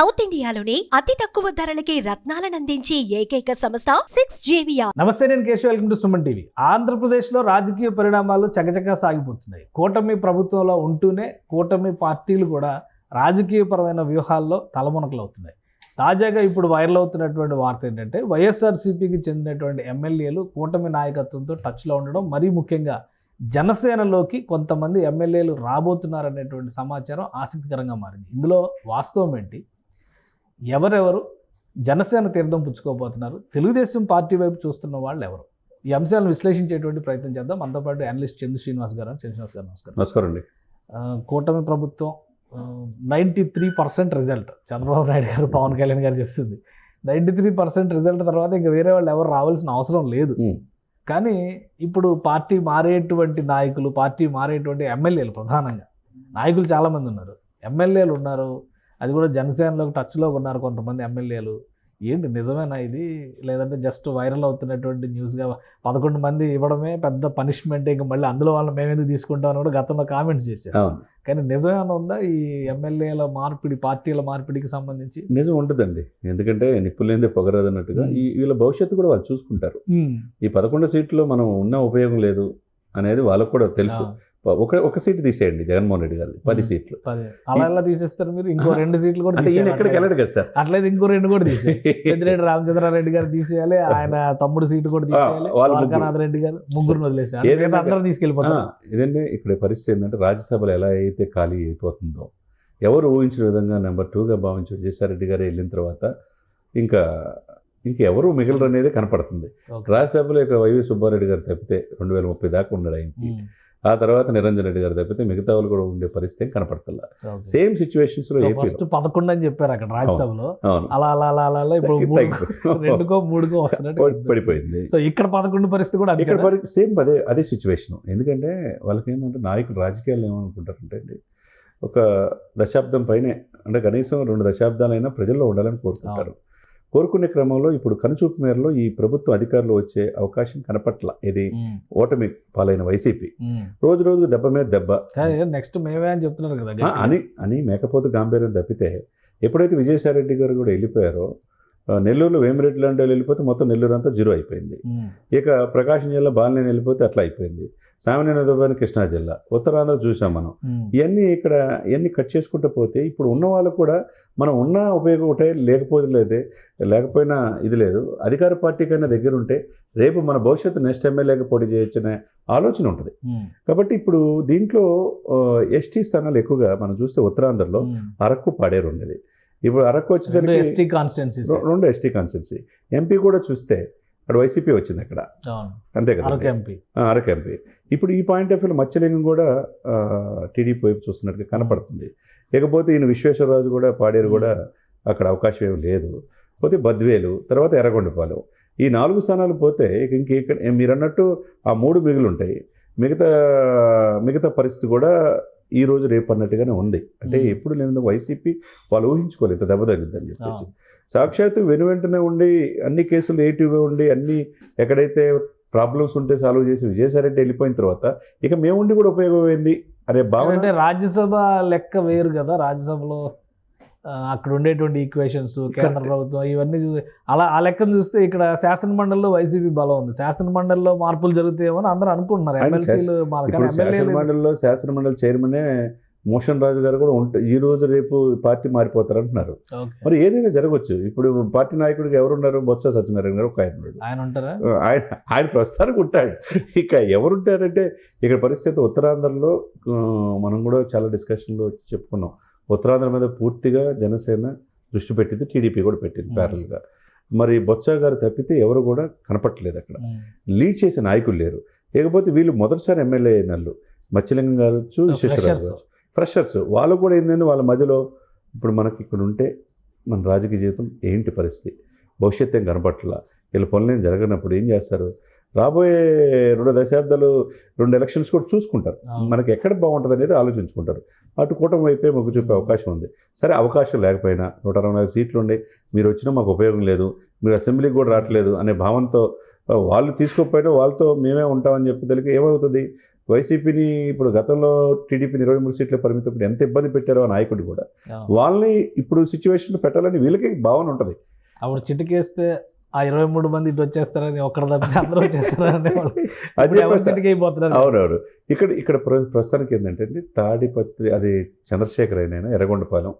South ఇండియాలోని అతి తక్కువ ధరలకి రత్నాలనందించే ఏకైక సంస్థ 6JVR. నమస్తే, నేను Keshav. Welcome to Suman TV. ఆంధ్రప్రదేశ్లో రాజకీయ పరిణామాలు చకచకా సాగిపోతున్నాయి. కూటమి ప్రభుత్వంలో ఉంటూనే కూటమి పార్టీలు కూడా రాజకీయపరమైన వ్యూహాల్లో తలమునకలవుతున్నాయి. తాజాగా ఇప్పుడు వైరల్ అవుతున్నటువంటి వార్త ఏంటంటే, వైఎస్ఆర్సీపీకి చెందినటువంటి ఎమ్మెల్యేలు కూటమి నాయకత్వంతో టచ్లో ఉండడం, మరీ ముఖ్యంగా జనసేనలోకి కొంతమంది ఎమ్మెల్యేలు రాబోతున్నారనేటువంటి సమాచారం ఆసక్తికరంగా మారింది. ఇందులో వాస్తవం ఏంటి, ఎవరెవరు జనసేన తీర్థం పుచ్చుకోబోతున్నారు, తెలుగుదేశం పార్టీ వైపు చూస్తున్న వాళ్ళు ఎవరు, ఈ అంశాలను విశ్లేషించేటువంటి ప్రయత్నం చేద్దాం. మనతో పాటు అనలిస్ట్ చంద్ర శ్రీనివాస్ గారు. నమస్కారం. నమస్కారం అండి. కూటమి ప్రభుత్వం 93% రిజల్ట్ చంద్రబాబు నాయుడు గారు, పవన్ కళ్యాణ్ గారు చెప్తుంది. 93% రిజల్ట్ తర్వాత ఇంకా వేరే వాళ్ళు ఎవరు రావాల్సిన అవసరం లేదు. కానీ ఇప్పుడు పార్టీ మారేటువంటి నాయకులు, పార్టీ మారేటువంటి ఎమ్మెల్యేలు, ప్రధానంగా నాయకులు చాలామంది ఉన్నారు, ఎమ్మెల్యేలు ఉన్నారు. అది కూడా జనసేనలోకి టచ్లో ఉన్నారు కొంతమంది ఎమ్మెల్యేలు. ఏంటి, నిజమేనా ఇది, లేదంటే జస్ట్ వైరల్ అవుతున్నటువంటి న్యూస్గా 11 మంది ఇవ్వడమే పెద్ద పనిష్మెంట్, ఇంకా మళ్ళీ అందులో వాళ్ళని మేమేందుకు తీసుకుంటాం అని కూడా గతంలో కామెంట్స్ చేశారు. కానీ నిజమేనా ఉందా ఈ ఎమ్మెల్యేల మార్పిడి, పార్టీల మార్పిడికి సంబంధించి? నిజం ఉంటుందండి. ఎందుకంటే నిప్పు లేనిదే పొగరాదు అన్నట్టుగా వీళ్ళ భవిష్యత్తు కూడా వాళ్ళు చూసుకుంటారు. ఈ 11 సీట్లు మనం ఉన్న ఉపయోగం లేదు అనేది వాళ్ళకు కూడా తెలుసు. ఒక సీటు తీసేయండి జగన్మోహన్ రెడ్డి గారు, 10 సీట్లు. అలా ఎలా తీసేస్తారు మీరు? ఇంకో 2 సీట్లు కూడా ఈయన ఎక్కడికి వెళ్ళడు కదా సార్. అట్లయితే ఇంకో 2 కూడా తీసేయాలి. రామచంద్రారెడ్డి గారు తీసేయాలి, ఆయన తమ్ముడు సీటు కూడా తీసేయాలి, ద్వారకానాథ్ రెడ్డి గారు, ముగ్గురు వదిలేసారు, అందరూ తీసుకెళ్ళిపోతారు. ఇదంటే ఇక్కడ పరిస్థితి ఏంటంటే, రాజ్యసభలో ఎలా అయితే ఖాళీ అయిపోతుందో, ఎవరు ఊహించిన విధంగా నెంబర్ 2గా భావించి విజయసాయిరెడ్డి గారు వెళ్ళిన తర్వాత ఇంకెవరు మిగలరు అనేది కనపడుతుంది. రాజ్యసభలో ఇక వైవి సుబ్బారెడ్డి గారు తప్పితే 2030 దాకా ఉన్నాడు ఆయనకి. ఆ తర్వాత నిరంజన్ రెడ్డి గారు తప్పితే మిగతా వాళ్ళు కూడా ఉండే పరిస్థితి కనపడుతుందా. సేమ్ సిచ్యువేషన్స్ లో ఫస్ట్ 11 అని చెప్పారు అక్కడ రాజ్యసభలో. అలా అలా అలా అలా ఇప్పుడు 2కో 3కో వస్తున్నట్టు పడిపోయింది. సో ఇక్కడ 11 పరిస్థితి కూడా ఇక్కడ సేమ్ అదే సిచ్యువేషన్. ఎందుకంటే వాళ్ళకి ఏంటంటే, నాయకులు రాజకీయాలు ఏమనుకుంటారంటే అండి, ఒక దశాబ్దం పైనే, అంటే కనీసం 2 దశాబ్దాలైనా ప్రజల్లో ఉండాలని కోరుకుంటారు. కోరుకునే క్రమంలో ఇప్పుడు కనుచూపు మేరలో ఈ ప్రభుత్వం అధికారులు వచ్చే అవకాశం కనపట్ల. ఇది ఓటమి పాలైన వైసీపీ రోజు రోజుకు దెబ్బ మీద దెబ్బ, నెక్స్ట్ మేమే అని చెప్తున్నారు కదా అని మేకపోతు గాంభీర్యం తప్పితే, ఎప్పుడైతే విజయసాయిరెడ్డి గారు కూడా వెళ్ళిపోయారో, నెల్లూరులో వేమిరెడ్డి లాంటి వాళ్ళు వెళ్ళిపోతే మొత్తం నెల్లూరు అంతా జీరో అయిపోయింది. ఇక ప్రకాశం జిల్లా బాలినేని వెళ్ళిపోతే అట్లా అయిపోయింది. సామాన్య కృష్ణా జిల్లా, ఉత్తరాంధ్ర చూసాం మనం. ఇవన్నీ కట్ చేసుకుంటూ పోతే ఇప్పుడు ఉన్న వాళ్ళు కూడా మనం ఉన్న ఉపయోగం ఒకటే, లేకపోయినా ఇది లేదు. అధికార పార్టీ కన్నా దగ్గర ఉంటే రేపు మన భవిష్యత్తు నెక్స్ట్ ఎమ్మెల్యేగా పోటీ చేయొచ్చనే ఆలోచన ఉంటుంది. కాబట్టి ఇప్పుడు దీంట్లో ఎస్టీ స్థానాలు ఎక్కువగా మనం చూస్తే ఉత్తరాంధ్రలో అరకు, పాడేరు ఉండేది. ఇప్పుడు అరకు వచ్చేసరికి 2 ఎస్టీ కాన్స్టిట్యున్సీ. ఎంపీ కూడా చూస్తే అక్కడ వైసీపీ వచ్చింది అక్కడ, అంతే కదా, అరకు ఎంపీ. ఇప్పుడు ఈ పాయింట్ ఆఫ్ వ్యూలో మత్స్యలింగం కూడా టీడీపీ వైపు చూస్తున్నట్టుగా కనపడుతుంది. ఇకపోతే ఈయన విశ్వేశ్వరరాజు కూడా, పాడేరు కూడా అక్కడ అవకాశం ఏమి లేదు. పోతే బద్వేలు, తర్వాత ఎర్రగొండపాలెం, ఈ 4 స్థానాలు పోతే ఇక్కడ మీరు అన్నట్టు ఆ 3 మిగిలి ఉంటాయి. మిగతా పరిస్థితి కూడా ఈ రోజు రేపు అన్నట్టుగానే ఉంది. అంటే ఎప్పుడు లేదు, వైసీపీ వాళ్ళు ఊహించుకోలేదు ఇంత దెబ్బ తగ్గిద్దని చెప్పేసి. సాక్షాత్తు వెంటనే ఉండి అన్ని కేసులు ఏటివ్గా ఉండి అన్ని ఎక్కడైతే ప్రాబ్లమ్స్ ఉంటే సాల్వ్ చేసి విజయసాయిరెడ్డి వెళ్ళిపోయిన తర్వాత ఇక మేముండి కూడా ఉపయోగం ఏంది అనే భావన. అంటే రాజ్యసభ లెక్క వేరు కదా, రాజ్యసభలో అక్కడ ఉండేటువంటి ఈక్వేషన్స్, కేంద్ర ప్రభుత్వం, ఇవన్నీ అలా ఆ లెక్కను చూస్తే ఇక్కడ శాసనమండలిలో వైసీపీ బలం ఉంది. శాసనమండలిలో మార్పులు జరుగుతాయేమో అని అందరూ అనుకుంటున్నారు. శాసనమండలి చైర్మనే మోషన్ రాజు గారు కూడా ఈ రోజు రేపు పార్టీ మారిపోతారు అంటున్నారు. మరి ఏదైనా జరగవచ్చు. ఇప్పుడు పార్టీ నాయకుడికి ఎవరున్నారు? బొత్స సత్యనారాయణ గారు ఒక ఆయన ఉంటారా? ఆయన ప్రస్తుతానికి ఉంటాడు. ఇక ఎవరుంటారంటే ఇక్కడ పరిస్థితి ఉత్తరాంధ్రలో మనం కూడా చాలా డిస్కషన్లో చెప్పుకున్నాం. ఉత్తరాంధ్ర మీద పూర్తిగా జనసేన దృష్టి పెట్టింది, టీడీపీ కూడా పెట్టింది ప్యారల్గా. మరి బొత్స గారు తప్పితే ఎవరు కూడా కనపట్టలేదు అక్కడ. లీడ్ చేసే నాయకులు లేరు. లేకపోతే వీళ్ళు మొదటిసారి ఎమ్మెల్యే అయినాళ్ళు మత్స్యలింగం గారు, విశ్వేశ్వరరావు గారు, ఫ్రెషర్స్. వాళ్ళు కూడా ఏంటంటే వాళ్ళ మధ్యలో ఇప్పుడు మనకి ఇక్కడ ఉంటే మన రాజకీయ జీవితం ఏంటి పరిస్థితి, భవిష్యత్తు ఏం కనపట్ల, వీళ్ళ పనులు ఏం జరగనప్పుడు ఏం చేస్తారు? రాబోయే 2 దశాబ్దాలు 2 ఎలక్షన్స్ కూడా చూసుకుంటారు. మనకి ఎక్కడ బాగుంటుంది అనేది ఆలోచించుకుంటారు. అటు కూటమి వైపే మొగ్గు చూపే అవకాశం ఉంది. సరే, అవకాశం లేకపోయినా 164 సీట్లు ఉండి మీరు వచ్చినా మాకు ఉపయోగం లేదు, మీరు అసెంబ్లీకి కూడా రావట్లేదు అనే భావంతో వాళ్ళు తీసుకోకపోయినా వాళ్ళతో మేమే ఉంటామని చెప్పేదానికి ఏమవుతుంది? వైసీపీని ఇప్పుడు గతంలో టీడీపీని 23 సీట్ల పరిమితం ఎంత ఇబ్బంది పెట్టారో ఆ నాయకుడు కూడా వాళ్ళని ఇప్పుడు సిచ్యువేషన్ పెట్టాలని వీళ్ళకి భావన ఉంటుంది. అప్పుడు చిటికేస్తే ఆ 23 మంది ఇటు వచ్చేస్తారని ఒక్కడ తప్పితే అందరూ వచ్చేస్తారని చిటికైపోతున్నారు. అవునవును. ఇక్కడ ప్రస్తుతానికి ఏంటంటే అండి, తాడిపత్రి అది చంద్రశేఖర్ ఆయన ఎర్రగొండపాలెం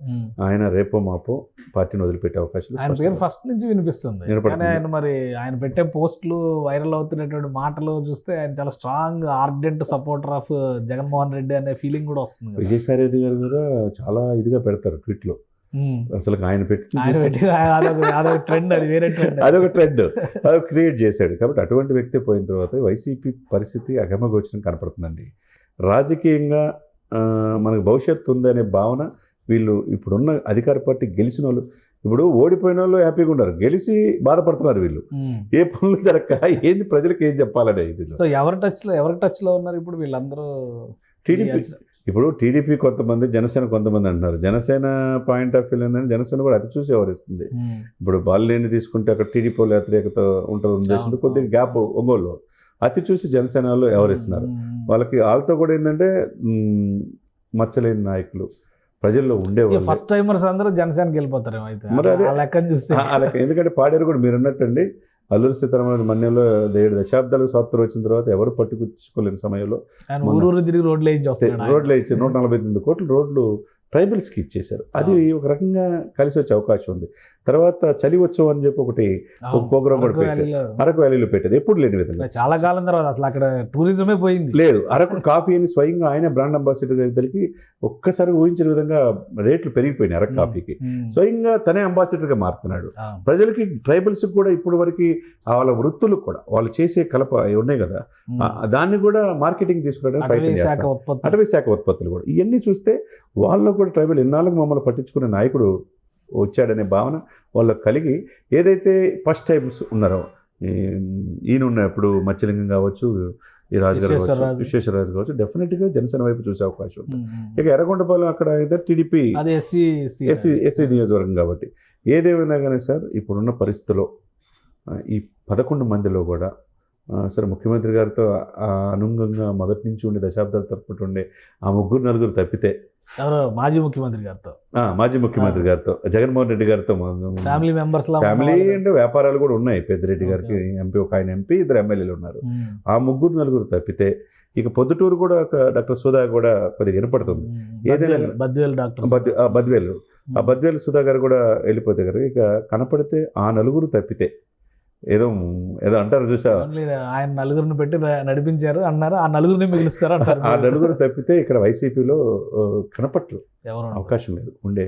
ఆయన రేపో మాపో పార్టీని వదిలిపెట్టే అవకాశం ఆయన పేరు ఫస్ట్ నుంచి వినిపిస్తుంది. కానీ ఆయన మరి ఆయన పెట్టే పోస్టులు వైరల్ అవుతున్నటువంటి మాటలు చూస్తే ఆయన చాలా strong ardent supporter of Jaganmohan Reddy అనే ఫీలింగ్ కూడా వస్తుంది. విజయసాయి రెడ్డి గారు కూడా చాలా ఇదిగా పెడతారు ట్వీట్లో. అసలు ఆయన అదొక ట్రెండ్, అది వేరే ట్రెండ్, అదొక ట్రెండ్ అది క్రియేట్ చేశాడు. కాబట్టి అటువంటి వ్యక్తి పోయిన తర్వాత వైసీపీ పరిస్థితి అగమగోచరం కనపడుతుందండి. రాజకీయంగా మనకు భవిష్యత్తు ఉందనే భావన వీళ్ళు ఇప్పుడున్న అధికార పార్టీ గెలిచిన వాళ్ళు, ఇప్పుడు ఓడిపోయిన వాళ్ళు హ్యాపీగా ఉన్నారు, గెలిచి బాధపడుతున్నారు వీళ్ళు. ఏ పనులు జరగక ఏంది ప్రజలకు ఏం చెప్పాలనే ఇది. సో ఎవరి టచ్ లో ఉన్నారు ఇప్పుడు వీళ్ళందరూ? టీడీపీ ఇప్పుడు టీడీపీ కొంతమంది, జనసేన కొంతమంది అంటున్నారు. జనసేన పాయింట్ ఆఫ్ వ్యూ ఏంటంటే జనసేన కూడా అది చూసి వ్యవహరిస్తుంది. ఇప్పుడు బాలినేని తీసుకుంటే అక్కడ టీడీపీ వాళ్ళు వ్యతిరేకత ఉంటుంది ఉద్దేశంతో కొద్దిగా గ్యాప్ ఒంగోలు అతి చూసి జనసేనలో వ్యవహరిస్తున్నారు. వాళ్ళకి వాళ్ళతో కూడా ఏంటంటే మచ్చలేని నాయకులు ప్రజల్లో ఉండేవాళ్ళు. ఫస్ట్ టైమర్స్ అందరూ జనసేనకి వెళ్ళిపోతారు అయితే. మరి అదే లెక్కను చూస్తే ఎందుకంటే పాడేరు కూడా మీరు అన్నట్టండి, అల్లూరి సీతారామరాజు మన్యంలో 7 దశాబ్దాలకు స్వాతంత్రం వచ్చిన తర్వాత ఎవరు పట్టుకొచ్చుకోలేని సమయంలో ఊరూరు తిరిగి రోడ్లు ఇచ్చారు. 148 కోట్ల రోడ్లు ట్రైబల్స్కి ఇచ్చేశారు. అది ఒక రకంగా కలిసి వచ్చే అవకాశం ఉంది. తర్వాత చలి ఉత్సవం అని చెప్పి ఒక ప్రోగ్రామ్ కూడా పెట్టారు, అరకు వ్యాలీలో పెట్టారు, ఎప్పుడు లేని విధంగా. చాలా కాలం తర్వాత అసలు అక్కడ టూరిజమే పోయింది. లేదు, అరకు కాఫీ అని స్వయంగా ఆయన బ్రాండ్ అంబాసిడర్ ఇద్దరికి ఒక్కసారి ఊహించిన విధంగా రేట్లు పెరిగిపోయినాయి అరకు కాఫీకి. స్వయంగా తనే అంబాసిడర్గా మారుతున్నాడు. ప్రజలకి ట్రైబల్స్కి కూడా ఇప్పుడు వరకు వాళ్ళ వృత్తులు కూడా వాళ్ళు చేసే కలప ఉన్నాయి కదా, దాన్ని కూడా మార్కెటింగ్ తీసుకోవడానికి ప్రయత్నం చేస్తారు. అటవీ శాఖ ఉత్పత్తులు కూడా ఇవన్నీ చూస్తే వాళ్ళు కూడా ట్రైబల్ ఎన్నాళ్ళకు మమ్మల్ని పట్టించుకునే నాయకుడు వచ్చాడనే భావన వాళ్ళకి కలిగి, ఏదైతే ఫస్ట్ టైమ్స్ ఉన్నారో ఈయన ఉన్నప్పుడు మత్స్యలింగం కావచ్చు, ఈ రాజుగారు కావచ్చు, విశ్వేశ్వరరాజు కావచ్చు, డెఫినెట్గా జనసేన వైపు చూసే అవకాశం ఉంటుంది. ఇక ఎర్రగొండపాలెం అక్కడ అయితే టీడీపీ ఎస్సీ నియోజకవర్గం కాబట్టి ఏదేమైనా కానీ సార్ ఇప్పుడున్న పరిస్థితిలో ఈ 11 మందిలో కూడా సరే ముఖ్యమంత్రి గారితో అనుగుణంగా మొదటి నుంచి ఉండే దశాబ్దాల తరపున ఉండే ఆ 3-4 తప్పితే మాజీ ముఖ్యమంత్రి గారితో జగన్మోహన్ రెడ్డి గారితో ఫ్యామిలీ మెంబర్స్ ఫ్యామిలీ అంటే వ్యాపారాలు కూడా ఉన్నాయి. పెద్దిరెడ్డి గారికి ఎంపీ, ఒక ఆయన ఎంపీ, 2 ఎమ్మెల్యేలు ఉన్నారు. ఆ 3-4 తప్పితే ఇక పొద్దుటూరు కూడా డాక్టర్ సుధా కూడా కొద్దిగా వినపడుతుంది. ఏదైనా బద్వేలు ఆ బద్వేలు సుధా గారు కూడా వెళ్ళిపోతే గారు ఇక కనపడితే ఆ 4 తప్పితే ఏదో అంటారు చూసా, ఆయన 4 పెట్టి నడిపించారు అన్నారు, ఆ 4 మిగులుస్తారు అంటారు. ఆ 4 తప్పితే ఇక్కడ వైసీపీలో కనపట్లు అవకాశం లేదు. ఉండే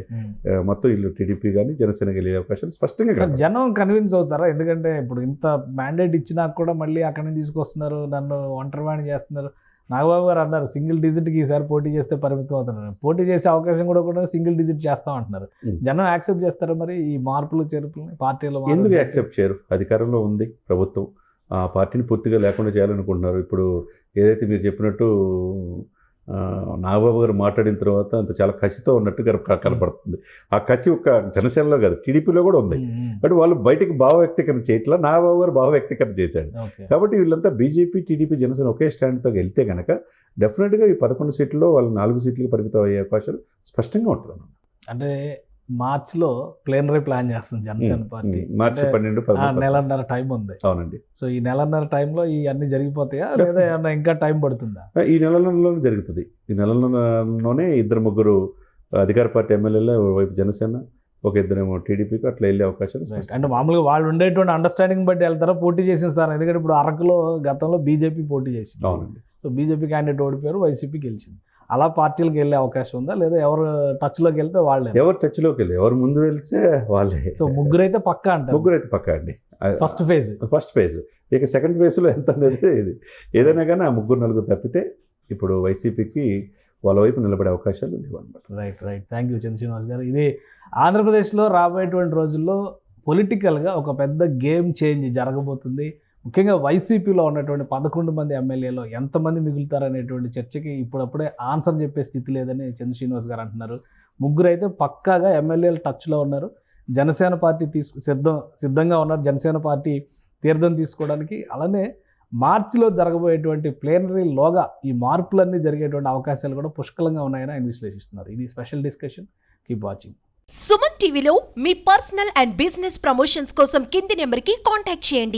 మొత్తం ఇల్లు టీడీపీ కానీ జనసేన వెళ్ళే అవకాశం స్పష్టంగా. జనం కన్విన్స్ అవుతారా? ఎందుకంటే ఇప్పుడు ఇంత మ్యాండేట్ ఇచ్చినా కూడా మళ్ళీ అక్కడి నుంచి తీసుకొస్తున్నారు, నన్ను ఒంటరివాణి చేస్తున్నారు. నాగబాబు గారు అన్నారు సింగిల్ డిజిట్కి ఈసారి పోటీ చేస్తే పరిమితం అవుతున్నారు. పోటీ చేసే అవకాశం కూడా సింగిల్ డిజిట్ చేస్తాం అంటున్నారు. జనం యాక్సెప్ట్ చేస్తారా మరి ఈ మార్పులు చేర్పులు పార్టీలో? ఎందుకు యాక్సెప్ట్ చేయరు? అధికారంలో ఉంది ప్రభుత్వం, ఆ పార్టీని పూర్తిగా లేకుండా చేయాలనుకుంటున్నారు. ఇప్పుడు ఏదైతే మీరు చెప్పినట్టు నాగబాబు గారు మాట్లాడిన తర్వాత అంత చాలా కసితో ఉన్నట్టు కనపడుతుంది. ఆ కసి ఒక జనసేనలో కాదు టీడీపీలో కూడా ఉంది. బట్ వాళ్ళు బయటకు భావ వ్యక్తీకరణ చేయట్లా, నాగబాబు గారు భావ వ్యక్తీకరణ చేశాడు. కాబట్టి వీళ్ళంతా బీజేపీ, టీడీపీ, జనసేన ఒకే స్టాండ్తో వెళ్తే కనుక డెఫినెట్గా ఈ 11 సీట్లలో వాళ్ళు 4 సీట్లకు పరిమితం అయ్యే అవకాశాలు స్పష్టంగా ఉంటుంది. అంటే మార్చ్లో ప్లేనరీ ప్లాన్ చేస్తుంది జనసేన పార్టీ. మార్చి 12 నెలన్నర టైం ఉంది. అవునండి. సో ఈ నెలన్నర టైంలో ఈ అన్ని జరిగిపోతాయా లేదా ఏమన్నా ఇంకా టైం పడుతుందా? ఈ నెలలోనే జరుగుతుంది. ఈ నెలలోనే 2-3 అధికార పార్టీ ఎమ్మెల్యేలు వైపు జనసేన, ఒక 2 టీడీపీకి అట్లా వెళ్ళే అవకాశం. అంటే మామూలుగా వాళ్ళు ఉండేటువంటి అండర్స్టాండింగ్ బట్టి వెళ్తారా? పోటీ చేసిన సార్, ఎందుకంటే ఇప్పుడు అరకులో గతంలో బీజేపీ పోటీ చేసింది. అవునండి. సో బీజేపీ క్యాండిడేట్ ఓడిపోయారు, వైసీపీ గెలిచింది. అలా పార్టీలకు వెళ్ళే అవకాశం ఉందా లేదా ఎవరు టచ్లోకి వెళ్తే వాళ్ళే? ఎవరు టచ్లోకి వెళ్ళి ఎవరు ముందు వెళ్తే వాళ్ళే. సో 3 అయితే పక్కా అంటారు. 3 అయితే పక్కా అండి. First phase. ఇక సెకండ్ ఫేజ్లో ఎంత అనేది ఇది ఏదైనా కానీ ఆ 3-4 తప్పితే ఇప్పుడు వైసీపీకి వాళ్ళ వైపు నిలబడే అవకాశాలు లేవు అనమాట. రైట్. థ్యాంక్ యూ చంద్రశ్రీనివాస్ గారు. ఇది ఆంధ్రప్రదేశ్లో రాబోయేటువంటి రోజుల్లో పొలిటికల్గా ఒక పెద్ద గేమ్ చేంజ్ జరగబోతుంది. ముఖ్యంగా వైసీపీలో ఉన్నటువంటి 11 మంది ఎమ్మెల్యేలో ఎంతమంది మిగులుతారనేటువంటి చర్చకి ఇప్పుడప్పుడే ఆన్సర్ చెప్పే స్థితి లేదని చంద్రశ్రీనివాస్ గారు అంటున్నారు. 3 అయితే పక్కాగా ఎమ్మెల్యేలు టచ్లో ఉన్నారు. జనసేన పార్టీ సిద్ధంగా ఉన్నారు. జనసేన పార్టీ తీర్థం తీసుకోవడానికి. అలానే మార్చిలో జరగబోయేటువంటి ప్లేనరీలోగా ఈ మార్పులన్నీ జరిగేటువంటి అవకాశాలు కూడా పుష్కలంగా ఉన్నాయని ఆయన విశ్లేషిస్తున్నారు. ఇది special discussion. Keep watching. Suman టీవీలో మీ పర్సనల్ అండ్ బిజినెస్ ప్రమోషన్స్ కోసం కింది నెంబర్కి కాంటాక్ట్ చేయండి.